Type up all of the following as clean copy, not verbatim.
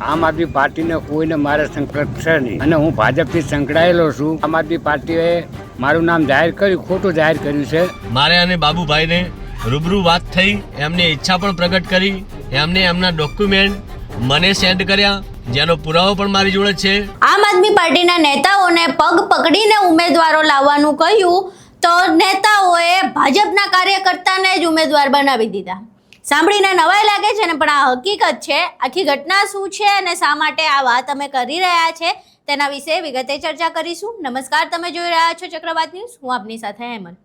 આમ આદમી પાર્ટીને કોઈને મારે સંકલ્પ છે નહીં અને હું ભાજપથી સંકળાયેલો છું. આમ આદમી પાર્ટીએ મારું નામ જાહેર કર્યું, ખોટું જાહેર કર્યું છે. મારે અને બાબુભાઈને રૂબરૂ વાત થઈ, એમની ઈચ્છા પણ પ્રગટ કરી, એમને એમના ડોક્યુમેન્ટ મને સેન્ડ કર્યા, જેનો પુરાવો પણ મારી જોડે છે. આમ આદમી પાર્ટીના નેતાઓને પગ પકડીને ઉમેદવારો લાવવાનું કહ્યું તો નેતાઓએ ભાજપના કાર્યકર્તાને જ ઉમેદવાર બનાવી દીધા. સાંભળીને નવાઈ લાગે છે ને, પણ આ હકીકત છે. આખી ઘટના શું છે અને શા માટે આ વાત અમે કરી રહ્યા છે તેના વિશે વિગતે ચર્ચા કરીશું. નમસ્કાર, તમે જોઈ રહ્યા છો ચક્રવાત ન્યૂઝ. હું આપની સાથે હેમંત.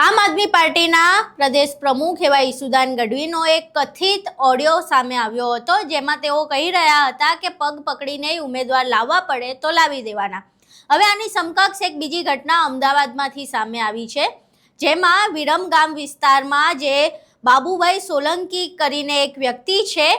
આમ આદમી પાર્ટીના પ્રદેશ પ્રમુખ એવા ઈસુદાન ગઢવીનો એક કથિત ઓડિયો સામે આવ્યો હતો, જેમાં તેઓ કહી રહ્યા હતા કે પગ પકડીને ઉમેદવાર લાવવા પડે તો લાવી દેવાના. હવે આની સમકક્ષ એક બીજી ઘટના અમદાવાદમાંથી સામે આવી છે, જેમાં વિરમગામ વિસ્તારમાં જે બાબુભાઈ સોલંકી કરીને એક વ્યક્તિ છે,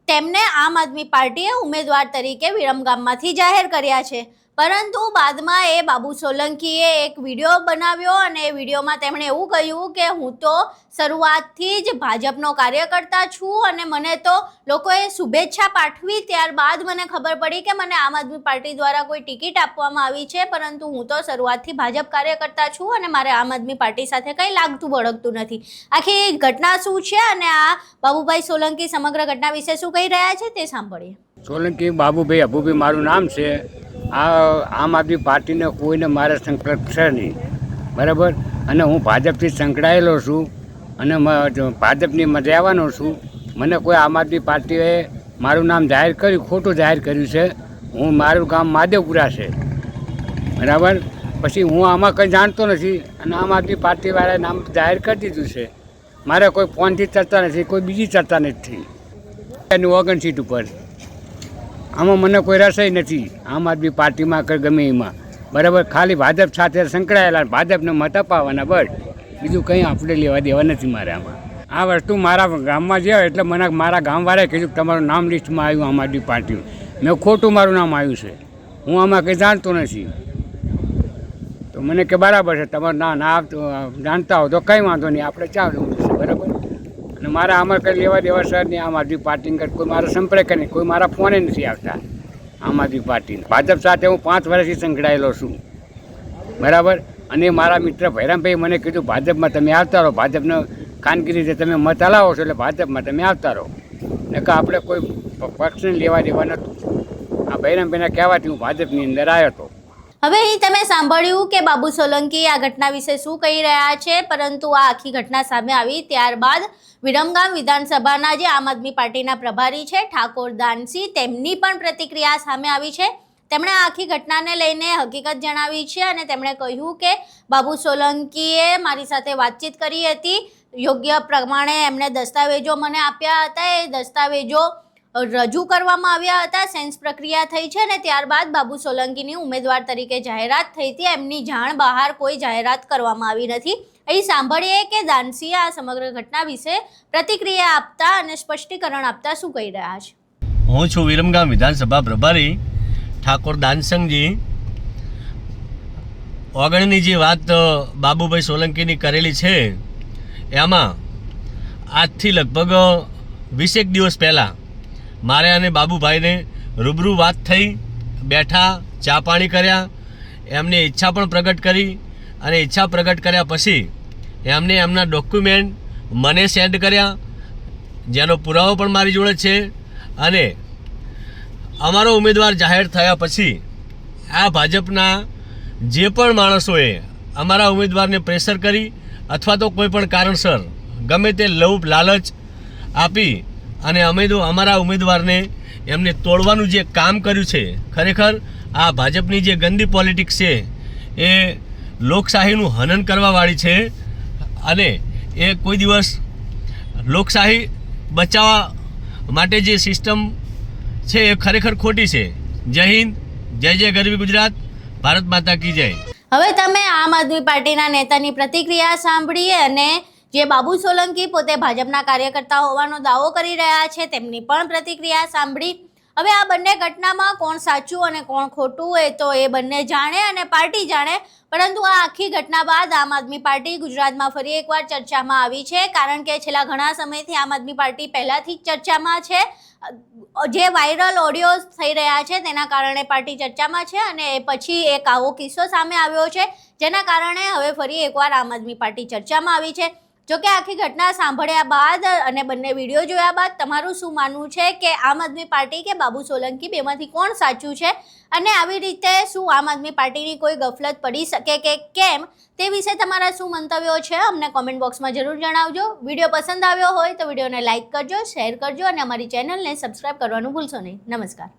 તેમને આમ આદમી પાર્ટીએ ઉમેદવાર તરીકે વિરમગામમાંથી જાહેર કર્યા છે. પરંતુ બાદમાં એ બાબુ સોલંકીએ એક વિડીયો બનાવ્યો અને એ વિડીયોમાં તેમણે એવું કહ્યું કે હું તો શરૂઆતથી જ ભાજપનો કાર્યકર્તા છું અને મને તો લોકોએ શુભેચ્છા પાઠવી, ત્યારબાદ મને ખબર પડી કે મને આમ આદમી પાર્ટી દ્વારા કોઈ ટિકિટ આપવામાં આવી છે, પરંતુ હું તો શરૂઆતથી ભાજપ કાર્યકર્તા છું અને મારે આમ આદમી પાર્ટી સાથે કંઈ લાગતું વળગતું નથી. આખી ઘટના શું છે અને આ બાબુભાઈ સોલંકી સમગ્ર ઘટના વિશે શું કહી રહ્યા છે તે સાંભળીએ. સોલંકી બાબુભાઈ અબુભાઈ મારું નામ છે. આમ આદમી પાર્ટીને કોઈને મારે સંકલ્પ છે નહીં, બરાબર. અને હું ભાજપથી સંકળાયેલો છું અને ભાજપની રહેવાનો છું. મને કોઈ આમ આદમી પાર્ટીએ મારું નામ જાહેર કર્યું, ખોટું જાહેર કર્યું છે. મારું ગામ માધવપુરા છે, બરાબર. પછી હું આમાં કંઈ જાણતો નથી અને આમ આદમી પાર્ટીવાળાએ નામ જાહેર કરી દીધું છે. મારે કોઈ ફોનથી ચર્ચા નથી, કોઈ બીજી ચર્ચા નથી. એની ઓગણ સીટ ઉપર આમાં મને કોઈ રસાઈ નથી, આમ આદમી પાર્ટીમાં કે ગમે એમાં, બરાબર. ખાલી ભાજપ સાથે સંકળાયેલા, ભાજપને મત અપાવવાના, બસ. બીજું કંઈ આપણે લેવા દેવા નથી મારે આમાં. આ વસ્તુ મારા ગામમાં જે એટલે મને મારા ગામવાળાએ કીધું કે તમારું નામ લિસ્ટમાં આવ્યું આમ આદમી પાર્ટીનું. મેં ખોટું મારું નામ આવ્યું છે, હું આમાં કંઈ જાણતો નથી. તો મને કે બરાબર છે, તમારું ના જાણતા હો તો કંઈ વાંધો નહીં, આપણે ચાલુ છે, બરાબર. અને મારા આમાં કંઈ લેવા દેવા સર નહીં, આમ આદમી પાર્ટી કોઈ મારો સંપર્ક નહીં, કોઈ મારા ફોને નથી આવતા આમ આદમી પાર્ટી. ભાજપ સાથે હું 5 વર્ષથી સંકળાયેલો છું, બરાબર. અને મારા મિત્ર ભૈરામભાઈ મને કીધું ભાજપમાં તમે આવતા રહો, ભાજપને કામગીરી તમે મત હલાવો છો એટલે ભાજપમાં તમે આવતા રહો, ને કે આપણે કોઈ પક્ષને લેવા દેવા નહોતું. આ ભૈરામભાઈના કહેવાથી હું ભાજપની અંદર આવ્યો હતો. હવે અહીં તમે સાંભળ્યું કે બાબુ સોલંકી આ ઘટના વિશે શું કહી રહ્યા છે, પરંતુ આ આખી ઘટના સામે આવી ત્યારબાદ વિરમગામ વિધાનસભાના જે આમ આદમી પાર્ટીના પ્રભારી છે ઠાકોર દાનસિંહ, તેમની પણ પ્રતિક્રિયા સામે આવી છે. તેમણે આ આખી ઘટનાને લઈને હકીકત જણાવી છે અને તેમણે કહ્યું કે બાબુ સોલંકીએ મારી સાથે વાતચીત કરી હતી, યોગ્ય પ્રમાણે એમણે દસ્તાવેજો મને આપ્યા હતા, એ દસ્તાવેજો રજૂ કરવામાં આવ્યા હતા, સેન્સ પ્રક્રિયા થઈ છે અને ત્યારબાદ બાબુ સોલંકીની ઉમેદવાર તરીકે જાહેરાત થઈ હતી. એમની જાણ બહાર કોઈ જાહેરાત કરવામાં આવી નથી. અહીં સાંભળીએ કે દાનસિંહ આ સમગ્ર ઘટના વિશે પ્રતિક્રિયા આપતા અને સ્પષ્ટીકરણ આપતા શું કહી રહ્યા છે. હું છું વિરમગામ વિધાનસભા પ્રભારી ઠાકોર દાનસંગજી. ઓગણની જે વાત બાબુભાઈ સોલંકીની કરેલી છે, એમાં આજથી લગભગ 20 દિવસ પહેલાં મારે અને બાબુભાઈને રૂબરૂ વાત થઈ, બેઠા, ચા પાણી કર્યા, એમની ઈચ્છા પણ પ્રગટ કરી અને ઈચ્છા પ્રગટ કર્યા પછી એમને એમના ડોક્યુમેન્ટ મને સેન્ડ કર્યા, જેનો પુરાવો પણ મારી જોડે છે. અને અમારો ઉમેદવાર જાહેર થયા પછી આ ભાજપના જે પણ માણસોએ અમારા ઉમેદવારને પ્રેશર કરી અથવા તો કોઈ પણ કારણસર ગમે તે લોભ લાલચ આપી અને અમારા ઉમેદવારને એમને તોડવાનું જે કામ કર્યું છે, ખરેખર આ ભાજપની જે ગંદી પોલિટિક્સ છે એ લોકશાહીનું હનન કરવાવાળી છે અને એ કોઈ દિવસ લોકશાહી બચાવવા માટે જે સિસ્ટમ છે એ ખરેખર ખોટી છે. જય હિન્દ, જય જય ગરવી ગુજરાત, ભારત માતા કી જય. હવે તમે આમ આદમી પાર્ટીના નેતાની પ્રતિક્રિયા સાંભળી અને જે બાબુ સોલંકી પોતે ભાજપના કાર્યકર્તા હોવાનો દાવો કરી રહ્યા છે તેમની પણ પ્રતિક્રિયા સાંભળી. હવે આ બંને ઘટનામાં કોણ સાચું અને કોણ ખોટું એ તો એ બંને જાણે અને પાર્ટી જાણે, પરંતુ આ આખી ઘટના બાદ આમ આદમી પાર્ટી ગુજરાતમાં ફરી એકવાર ચર્ચામાં આવી છે, કારણ કે છેલ્લા ઘણા સમયથી આમ આદમી પાર્ટી પહેલાથી જ ચર્ચામાં છે. જે વાયરલ ઓડિયો થઈ રહ્યા છે તેના કારણે પાર્ટી ચર્ચામાં છે અને પછી એક આવો કિસ્સો સામે આવ્યો છે, જેના કારણે હવે ફરી એકવાર આમ આદમી પાર્ટી ચર્ચામાં આવી છે. જોકે આખી ઘટના સાંભળ્યા બાદ અને બંને વિડીયો જોયા બાદ તમારું શું માનવું છે કે આમ આદમી પાર્ટી કે બાબુ સોલંકી બેમાંથી કોણ સાચું છે, અને આવી રીતે શું આમ આદમી પાર્ટીની કોઈ ગફલત પડી શકે કે કેમ, તે વિશે તમારા શું મંતવ્યો છે અમને કોમેન્ટ બોક્સમાં જરૂર જણાવજો. વિડીયો પસંદ આવ્યો હોય તો વિડીયોને લાઇક કરજો, શેર કરજો અને અમારી ચેનલને સબસ્ક્રાઈબ કરવાનું ભૂલશો નહીં. નમસ્કાર.